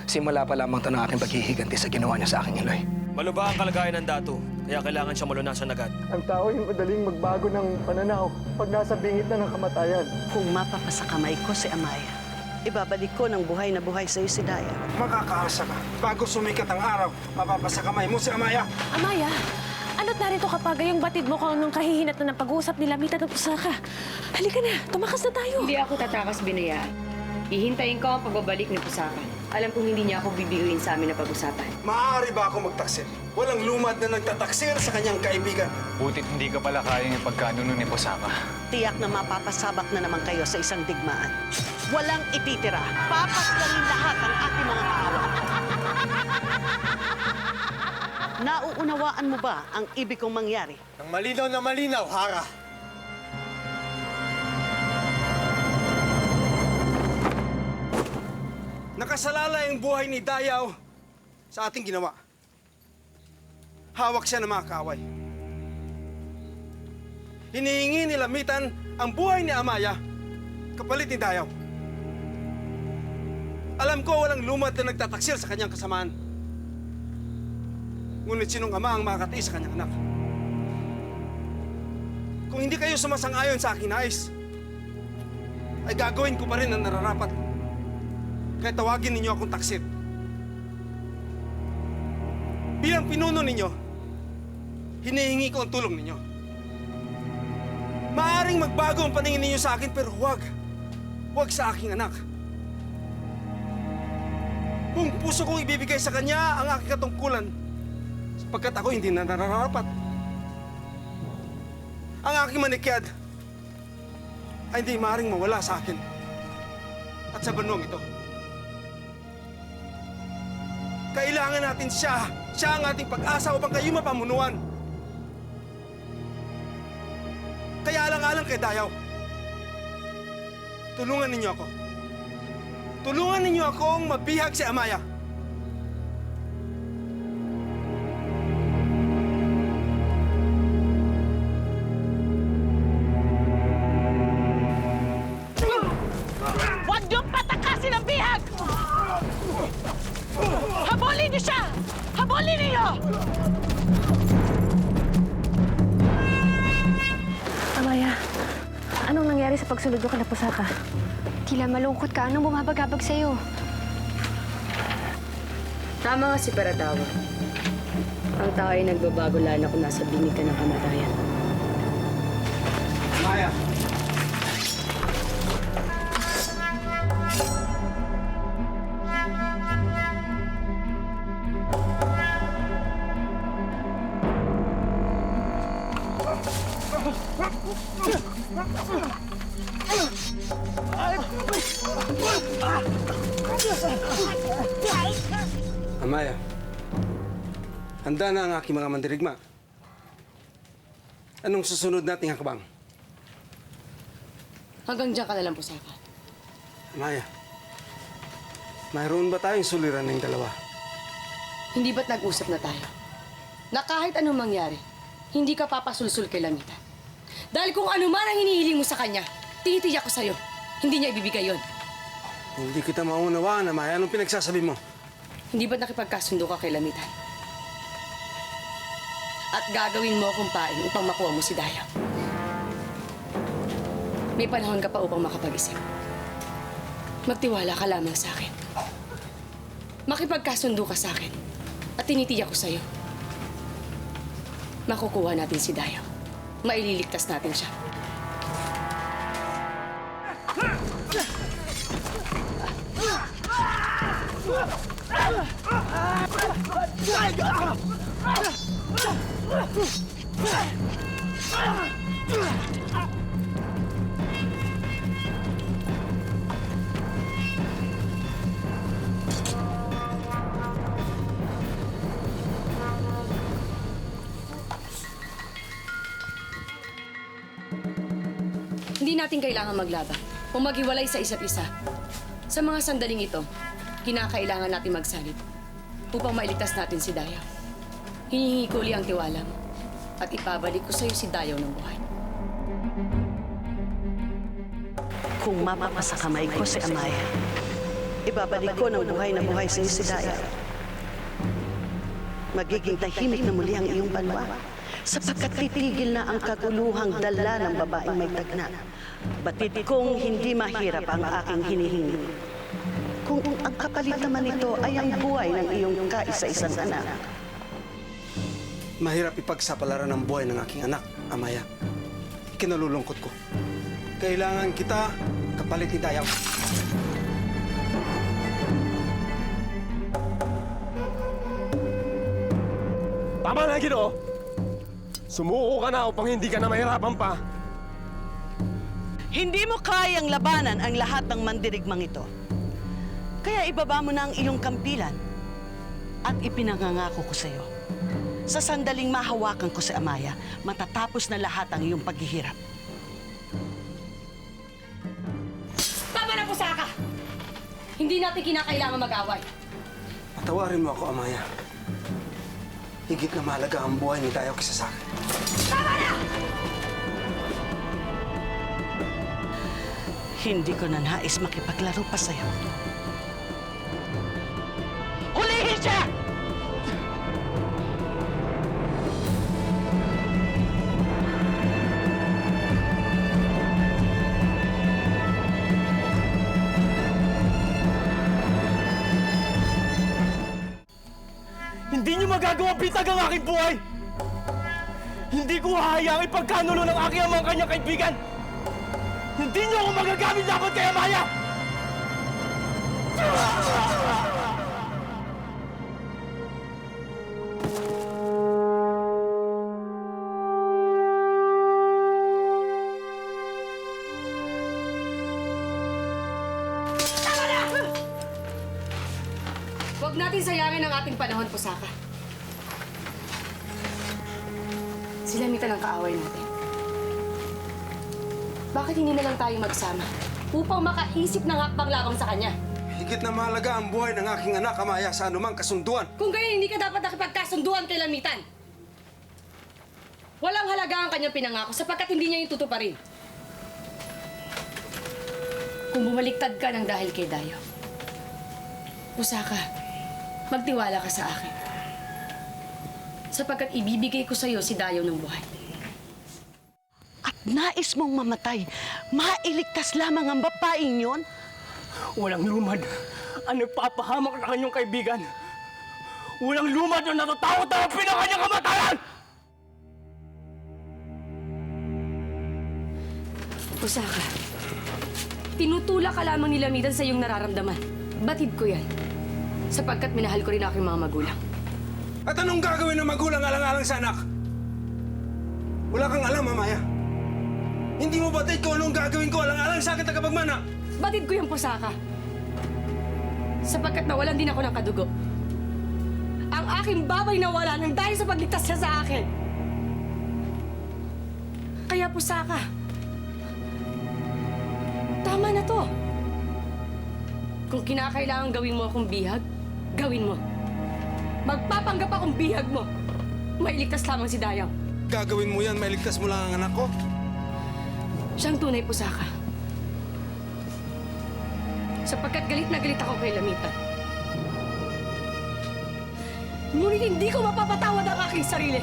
Simula pa lamang ito ng aking paghihiganti sa ginawa niya sa aking Eloy. Malubha ang kalagayan ng Datu, kaya kailangan siya malunasan agad. Ang tao ay madaling magbago ng pananaw pag nasa bingit na ng kamatayan. Kung mapapasakamay ko si Amaya, ibabalik ko ng buhay na buhay sa iyo si Daya. Makakaasa ka. Bago sumikat ang araw, mapapasakamay mo si Amaya. Amaya, ano't narito kapag yung batid mo kung anong kahihinatan ng pag-uusap nila Mita at Pusaka? Halika na, tumakas na tayo. Hindi ako tatakas, Binaya. Hihintayin ko ang pagbabalik ni Pusaka. Alam kong hindi niya ako bibiguin sa amin na pag-usapan. Maaari ba ako magtaksil? Walang lumad na nagtataksil sa kanyang kaibigan. Butit hindi ka pala kayang ipagkanuno ni Pusaka. Tiyak na mapapasabak na naman kayo sa isang digmaan. Walang ititira. Papaskalin lahat ang ating mga kaaway. Nauunawaan mo ba ang ibig kong mangyari? Nang malinaw na malinaw, Hara. Nakasalalay ang buhay ni Dayaw sa ating ginawa. Hawak siya ng mga kaaway. Hinihingi ni Lamitan ang buhay ni Amaya kapalit ni Dayaw. Alam ko walang lumad na nagtataksil sa kanyang kasamaan. Ngunit sinong ama ang makakatiis sa kanyang anak? Kung hindi kayo sumasang-ayon sa aking nais, ay gagawin ko pa rin ang nararapat. Kaya tawagin ninyo akong taksit. Bilang pinuno ninyo, hinihingi ko ang tulong ninyo. Maaring magbago ang paningin ninyo sa akin, pero huwag. Huwag sa aking anak. Kung puso kong ibibigay sa kanya ang aking katungkulan, sapagkat ako hindi na nararapat. Ang aking manikyad ay hindi maaaring mawala sa akin at sa banwang ito. Kailangan natin siya. Siya ang ating pag-asa upang kayo mapamunuan. Kaya alang-alang kay Dayaw. Tulungan ninyo ako. Tulungan ninyo akong mabihag si Amaya. Huwag niyong patakasin ang bihag! Habulin niyo siya! Habulin niyo! Amaya, anong nangyari sa pagsunod ko kay Pusaka? Tila malungkot ka. Anong bumabagabag sa'yo? Tama nga si Peratawa. Ang tao ay nagbabago lalo na kung nasa bingit ka ng kamatayan. Amaya! Amaya, handa na ang aking mga mandirigma. Anong susunod nating hakbang? Hanggang diyan ka na lang, Pusaka. Amaya, mayroon ba tayong suliran ng dalawa? Hindi ba't nag-usap na tayo? Na kahit anong mangyari, hindi ka papasulsul kay Lamitan. Dahil kung ano man ang hinihiling mo sa kanya, tinitiyak ko sa'yo, hindi niya ibibigay yon. Hindi kita maunawaan, Amaya. Anong pinagsasabi mo? Hindi ba't nakipagkasundo ka kay Lamitan? At gagawin mo akong pain upang makuha mo si Dayaw. May panahon ka pa upang makapag-isip. Magtiwala ka lamang sa akin. Makipagkasundo ka sa akin at tinitiyak ko sa'yo. Makukuha natin si Dayaw. Maililigtas natin siya. Hindi natin kailangan maglaban o maghiwalay sa isa't isa. Sa mga sandaling ito, kinakailangan natin magsalit upang mailigtas natin si Dayaw. Hinihingi ko uli ang tiwala mo at ipabalik ko sa'yo si Dayaw ng buhay. Kung mapapasakamay ko si Amaya, ibabalik ko ng buhay na buhay sa iyo si Daya. Magiging tahimik na muli ang iyong banwa sapagkat titigil na ang kaguluhang dala ng babaeng may tagna. Batid kong hindi mahirap ang aking hinihingi. Kung ang kapalit naman nito ay ang buhay ng iyong kaisa-isang anak. Mahirap ipagsapalaran ang buhay ng aking anak, Amaya. Ikinalulungkot ko. Kailangan kita kapalit ni Dayaw. Tama na, Ginoo! Sumuko ka na upang hindi ka na mahirapan pa. Hindi mo kayang labanan ang lahat ng mandirigmang ito. Kaya ibaba mo na ang iyong kampilan at ipinangangako ko sa iyo. Sa sandaling mahawakan ko si Amaya, matatapos na lahat ang iyong paghihirap. Tama na, Pusaka! Hindi natin kinakailangan mag-away. Patawarin mo ako, Amaya. Higit na mahalaga ang buhay ni Dayaw kaysa sa akin. Hindi ko na nais makipaglaro pa sa'yo. Hulihin siya! Hindi niyo magagawa bitag ang aking buhay! Hindi ko hahayaang ipagkanulo ng aking amang kanyang kaibigan! Hindi niyo ako magagamit dapat kay Amaya! Huwag natin sayangin ang ating panahon, Pusaka. Sila Mita ng kaaway natin. Bakit hindi na lang tayo magsama upang makaisip ng hakbang labang sa kanya? Higit na mahalaga ang buhay ng aking anak, Amaya, sa anumang kasunduan. Kung ganyan, hindi ka dapat nakipagkasunduan kay Lamitan. Walang halaga ang kanyang pinangako sapagkat hindi niya yung tutuparin. Kung bumaliktad ka ng dahil kay Dayo, Pusaka, magtiwala ka sa akin. Sapagkat ibibigay ko sa iyo si Dayo ng buhay. At nais mong mamatay, mailigtas lamang ang babaeng yon? Walang lumad ang nagpapahamak na kanyang kaibigan. Walang lumad na natatakot na ang pinakanyang kamatayan! Pusaka, tinutulak ka lamang ni Lamitan sa iyong nararamdaman. Batid ko yan. Sapagkat minahal ko rin aking mga magulang. At anong gagawin ng magulang alang-alang sa anak? Wala kang alam, Amaya. Hindi mo batid kung anong gagawin ko alang-alang sa akin tagapagmana. Batid ko yung Pusaka. Sapagkat nawalan din ako ng kadugo. Ang aking babay nawala nang dahil sa pagligtas niya sa akin. Kaya Pusaka, tama na to. Kung kinakailangan gawin mo akong bihag, gawin mo. Magpapanggap akong bihag mo. Mailigtas lamang si Dayaw. Gagawin mo yan, mailigtas mo lang ang anak ko. Siyang tunay, Pusaka. Sapagkat galit na galit ako kay Lamitan. Ngunit hindi ko mapapatawad ang aking sarili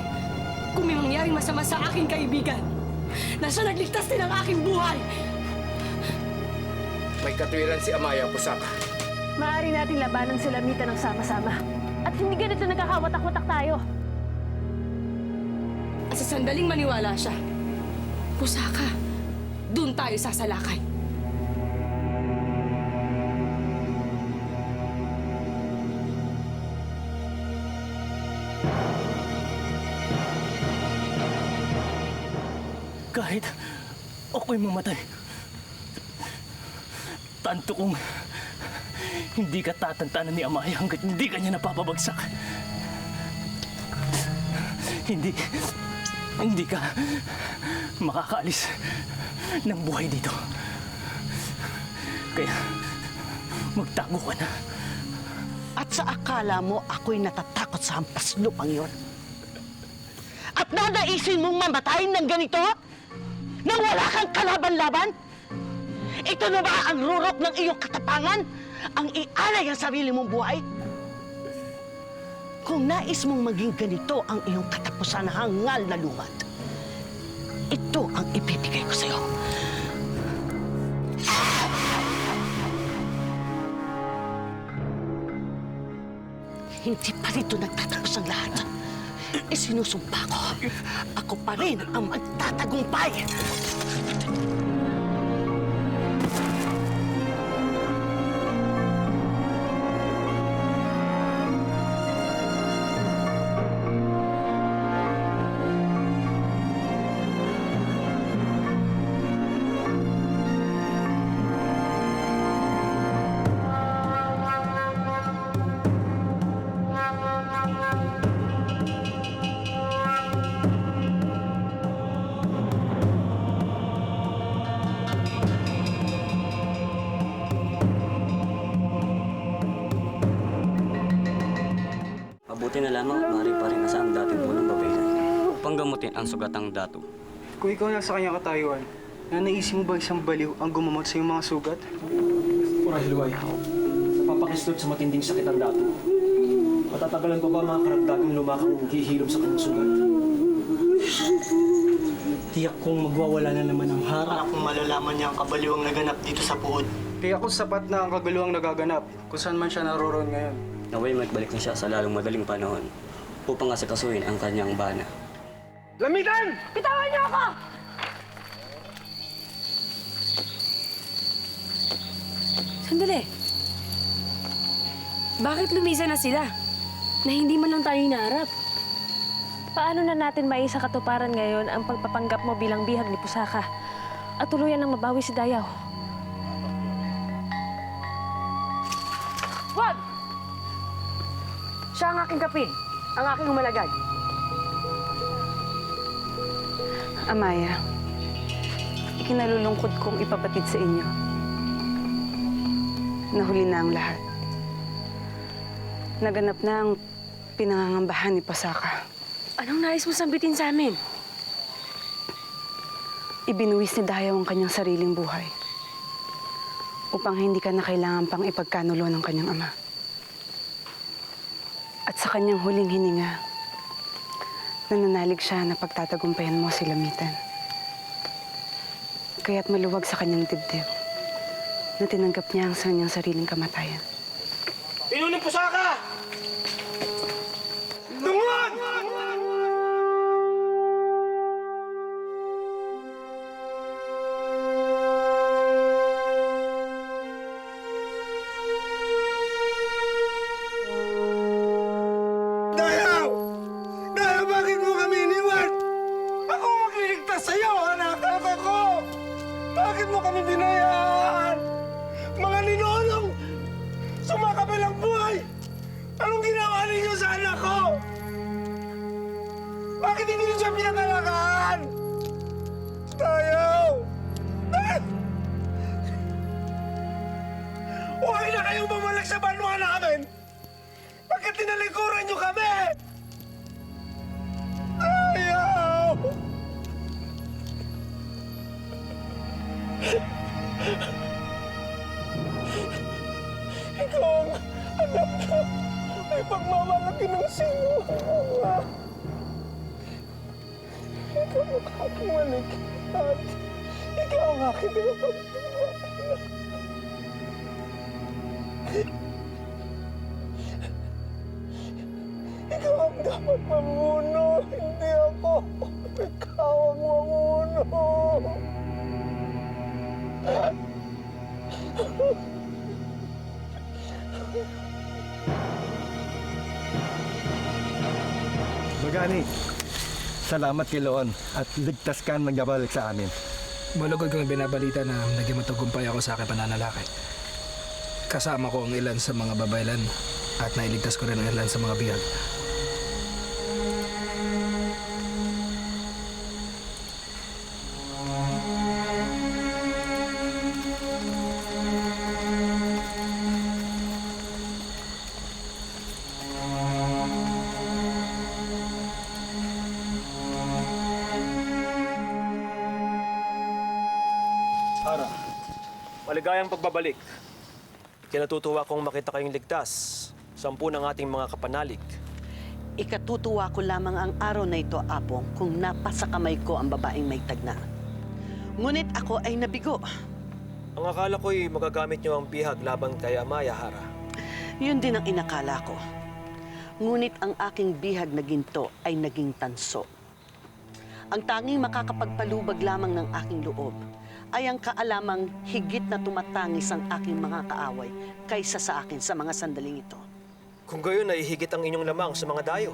kung may mangyaring masama sa aking kaibigan na siya nagligtas din ang aking buhay. May katwiran si Amaya, Pusaka. Maaari natin labanan si Lamitan ng sama-sama. At hindi ganito nagkakawatak-watak tayo. At sa sandaling maniwala siya, Pusaka, doon tayo sasalakay. Kahit ako'y mamatay, tanto kong hindi ka tatantanan ni Amaya hanggat hindi ka niya napapabagsak. Hindi ka makakaalis ng buhay dito. Kaya magtago ka na. At sa akala mo ako'y natatakot sa hampas lupang yon? At nadaisin mong mamatayin ng ganito? Nang wala kang kalaban-laban? Ito na ba ang rurok ng iyong katapangan? ang ialay ang sarili mong buhay? Kung nais mong maging ganito ang iyong katapusan na hangal na lumat, ito ang ibibigay ko sa'yo. Hindi pa rito nagtatapos ang lahat. Isinusumpa ko, ako pa rin ang magtatagumpay. Mabuti na lamang at maaari pa rin nasa ang dating punong babaylan upang gamutin ang sugatang dato. Kung ikaw nasa kanyang katayuan, na naisip mo ba isang baliw ang gumamot sa iyong mga sugat? Hilway, napapakislot sa matinding sakit ang dato. Matatagalan pa ba mga karagdagang lumakang hihilom sa kanyang sugat? Tiyak kong magwawala na naman ang harap kung malalaman niya ang kabaliwang naganap dito sa puod. Kaya kung sapat na ang kaguluhang nagaganap kung saan man siya naroroon ngayon. Naway magbalik na siya sa lalong madaling panahon upang asikasuhin ang kanyang bana. Lamitan! Bitawan niyo ako! Sandali. Bakit lumisa na sila? Na hindi man lang tayo hinaharap. Paano na natin maisa katuparan ngayon ang pagpapanggap mo bilang bihag ni Pusaka at tuluyan ng mabawi si Dayaw? Wag! Siya ang aking kapin, ang aking umalagad. Amaya, ikinalulungkot kong ipapatid sa inyo. Nahuli na ang lahat. Naganap na ang pinangangambahan ni Pusaka. Anong nais mo sambitin sa amin? Ibinuwis ni Dayaw ang kanyang sariling buhay upang hindi ka na kailangan pang ipagkanulo ng kanyang ama. At sa kanyang huling hininga, nananalig siya na pagtatagumpayan mo si Lamitan. Kaya't maluwag sa kanyang dibdib na tinanggap niya ang kanyang sariling kamatayan. Inunin Pusaka! Tungod! Dayaw! Dayaw, bakit mo kami iniwan? Ako magliligtas sa'yo, anak ako! Bakit mo kami binayaan? Mga ninonong! Sumakabilang buhay! Anong ginawa ninyo sa anak ko? Bakit hindi niyo siya pinangalagaan? Dayaw! Huwag na kayong bumalik sa banwa namin! Bakit tinalikuran niyo kami? Ayaw! Ikaw ang anak ko. May pagmamalaki ng sinunga. Ikaw ang aking malikhat. Ikaw ang aking pinapagpapalaki. Ikaw ang dapat mamuno, hindi ako. Ikaw ang mamuno. Magani, salamat kay Loon at ligtas ka nagbabalik sa amin. Malugod kong binabalita na naging matagumpay ako sa aking pananalaki. Kasama ko ang ilan sa mga babaylan at nailigtas ko rin ang ilan sa mga bihag. Ara, maligayang pagbabalik. Kinatutuwa kong makita kayong ligtas. 10 ng ating mga kapanalig. Ikatutuwa ko lamang ang araw na ito, Apong, kung napasa kamay ko ang babaeng may tagna. Ngunit ako ay nabigo. Ang akala ko'y magagamit niyo ang bihag laban kay Amaya, Hara. Yun din ang inakala ko. Ngunit ang aking bihag na ginto ay naging tanso. Ang tanging makakapagpalubag lamang ng aking loob ay ang kaalamang higit na tumatangis ang aking mga kaaway kaysa sa akin sa mga sandaling ito. Kung gayon ay higit ang inyong lamang sa mga dayo.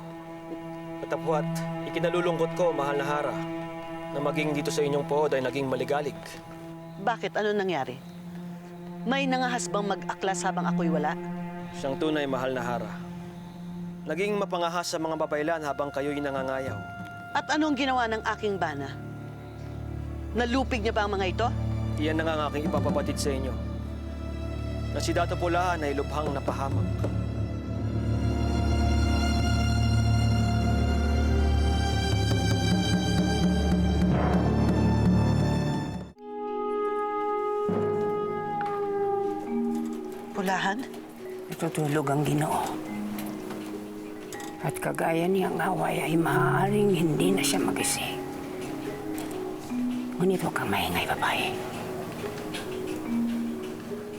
Katapwat, ikinalulungkot ko, mahal na Hara, na maging dito sa inyong pood ay naging maligalig. Bakit? Ano nangyari? May nangahas bang mag-aklas habang ako'y wala? Siyang tunay, mahal na Hara. Naging mapangahas sa mga babaylan habang kayo'y nangangayaw. At anong ginawa ng aking bana? Nalupig niya ba ang mga ito? Iyan na nga ang aking ipapabatid sa inyo. Na si Dato Pulahan ay lubhang napahamak. Pulahan? Natutulog ang Ginoo. At kagaya niyang away ay maaaring hindi na siya magising. Ngunit huwag kang maingay, babae.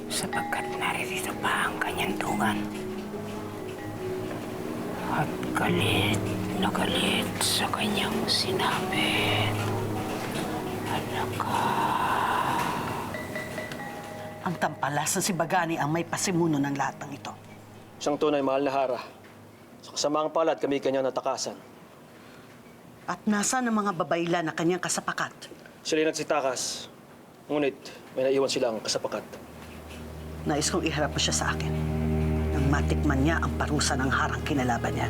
Sapagkat naririto pa ang kanyang tungan. At galit na galit sa kanyang sinapit. Alaka. Ang tampalasan si Bagani ang may pasimuno ng lahat ng ito. Siyang tunay, mahal na Hara. Sa kasamaang palad, kami kanyang natakasan. At nasa ng mga babayla na kanyang kasapakat? Sila'y nagsitakas. Ngunit, may naiwan silang kasapakat. Nais kong iharap mo siya sa akin nang matikman niya ang parusa ng harang kinalaban niya.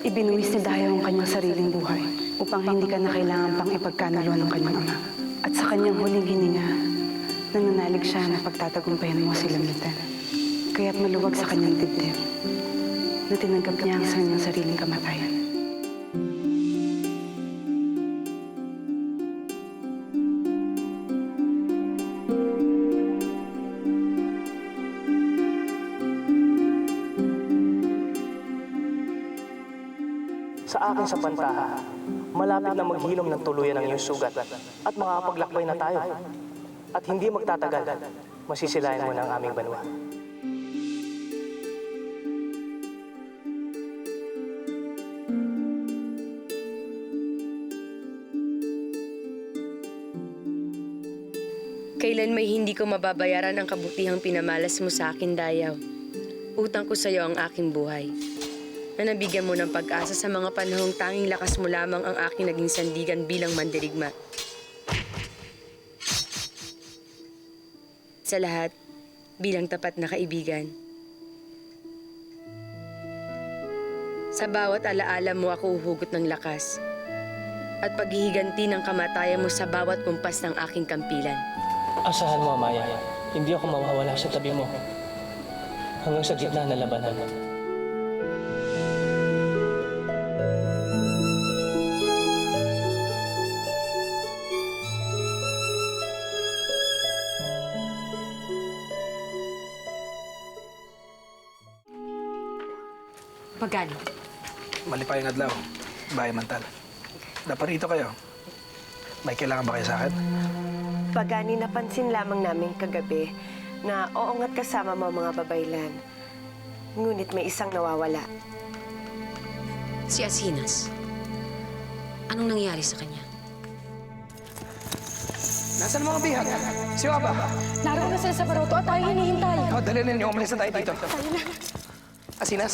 Ibinuwis ni Dayaw ang kanyang sariling buhay upang hindi ka na kailangan pang ipagkanulo ng kanyang ama. At sa kanyang huling hininga, nananalig siya na pagtatagumpayan mo si Lamitan. Kaya't maluwag sa kanyang dibdib na tinanggap niya ang kanyang sariling kamatayan. Sa akin sa pantaha, malapit na maghilom ng tuluyan ang iyong sugat at makakapaglakbay na tayo. At hindi magtatagal, masisilayan mo na ang aming banwa. Kailan may hindi ko mababayaran ang kabutihang pinamalas mo sa akin, Dayaw. Utang ko sa iyo ang aking buhay. Na nabigyan mo ng pag-asa sa mga panahong tanging lakas mo lamang ang aking naging sandigan bilang mandirigma. Sa lahat, bilang tapat na kaibigan. Sa bawat alaala mo ako uhugot ng lakas at paghihiganti ng kamatayan mo sa bawat kumpas ng aking kampilan. Asahan mo, Amaya, hindi ako mawawala sa tabi mo hanggang sa gitna ng labanan. Bagani. Malipayang adlaw, Bahay Mantal. Dapat rito kayo. May kailangan ba kayo sa akin? Bagani, napansin lamang namin kagabi na oo nga't kasama mo mga babaylan. Ngunit may isang nawawala. Si Asinas. Anong nangyari sa kanya? Nasaan mga bihag? Si Waba? Naroon na sila sa baroto at tayo hinihintay. Dali na niyo, umalis na tayo dito. Asinas?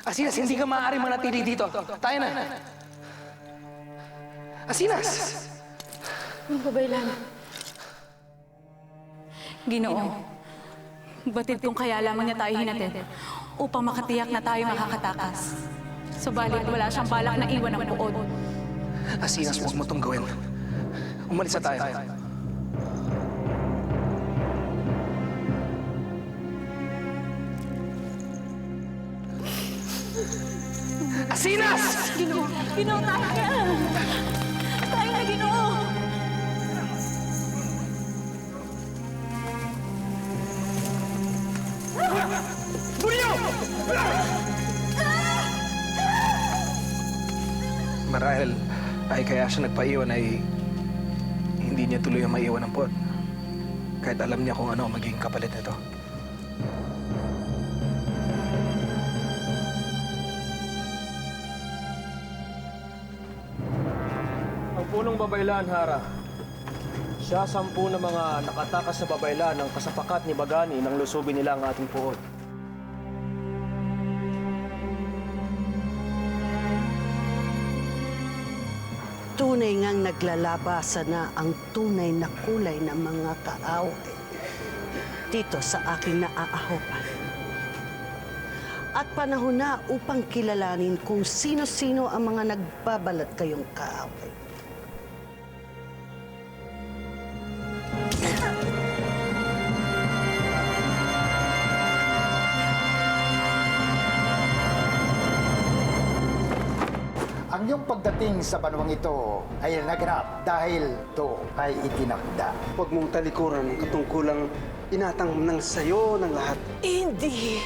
Asinas, hindi ka maaaring manatili dito. Tayo na. Asinas! Mga babaylan. Ginoo, batid kung kaya lamang niya tayo hinatid upang makatiyak na tayo makakatakas. Subalit wala siyang balak na iwan ang puod. Asinas, huwag mo itong gawin. Umalis na tayo. Pangasinas! Ginoo! Ginoo, tayo ka! Tayo na, Ginoo! Bulyo! Marahil ay kaya siya nagpaiwan ay hindi niya tuloy ang maiwan ng pot. Kahit alam niya kung ano ang magiging kapalit nito. Ang punong babaylan, Hara. Siya 10 na mga nakatakas sa babaylan ng kasapakat ni Bagani nang lusubin nila ang ating puot. Tunay ngang naglalabasan na ang tunay na kulay ng mga kaaway dito sa aking naaahopan. At panahon na upang kilalanin kung sino-sino ang mga nagbabalat kayong kaaway. Ang iyong pagdating sa banwang ito ay naganap dahil ito ay itinakda. Huwag mong talikuran ang katungkulang inatang ng sayo ng lahat. Hindi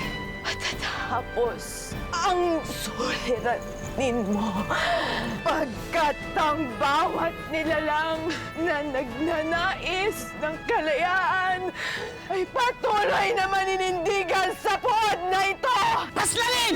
matatapos ang suliranin mo pagkat ang bawat nilalang na nagnanais ng kalayaan ay patuloy na maninindigan sa puot na ito! Paslalin!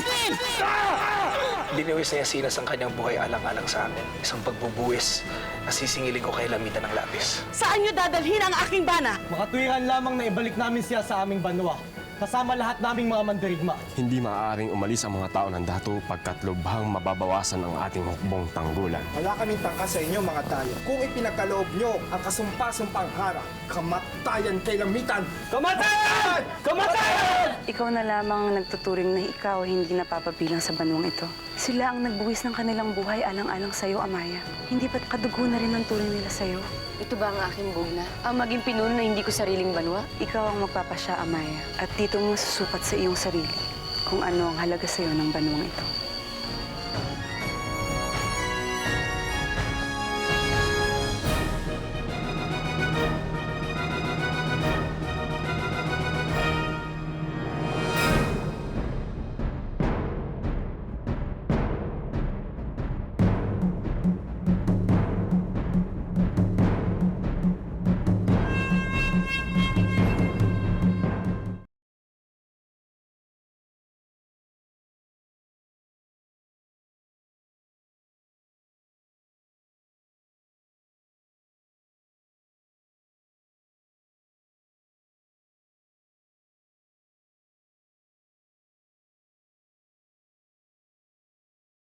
Biniwis niya Sinas ang kanyang buhay alang-alang sa amin. Isang pagbubuwis na sisingilin ko kay Lamitan ng labis. Saan niyo dadalhin ang aking bana? Makatwiran lamang na ibalik namin siya sa aming banwa. Kasama lahat naming mga mandirigma. Hindi maaaring umalis ang mga tao ng datu pagkat lubhang mababawasan ang ating hukbong tanggulan. Wala kaming tangka sa inyo, mga tayo. Kung ipinagkaloob nyo ang kasumpa-sumpang Hara, kamatayan kay Lamitan! Kamatayan! Kamatayan! Ikaw na lamang ang nagtuturing na ikaw ay hindi napapabilang sa banwang ito. Sila ang nagbuwis ng kanilang buhay alang-alang sa'yo, Amaya. Hindi ba't kadugo na rin ang turing nila sa'yo? Ito ba ang aking bugna? Ang maging pinuno na hindi ko sariling banwa? Ikaw ang magpapasya, Amaya. At dito mo masusukat sa iyong sarili kung ano ang halaga sa'yo ng banwang ito.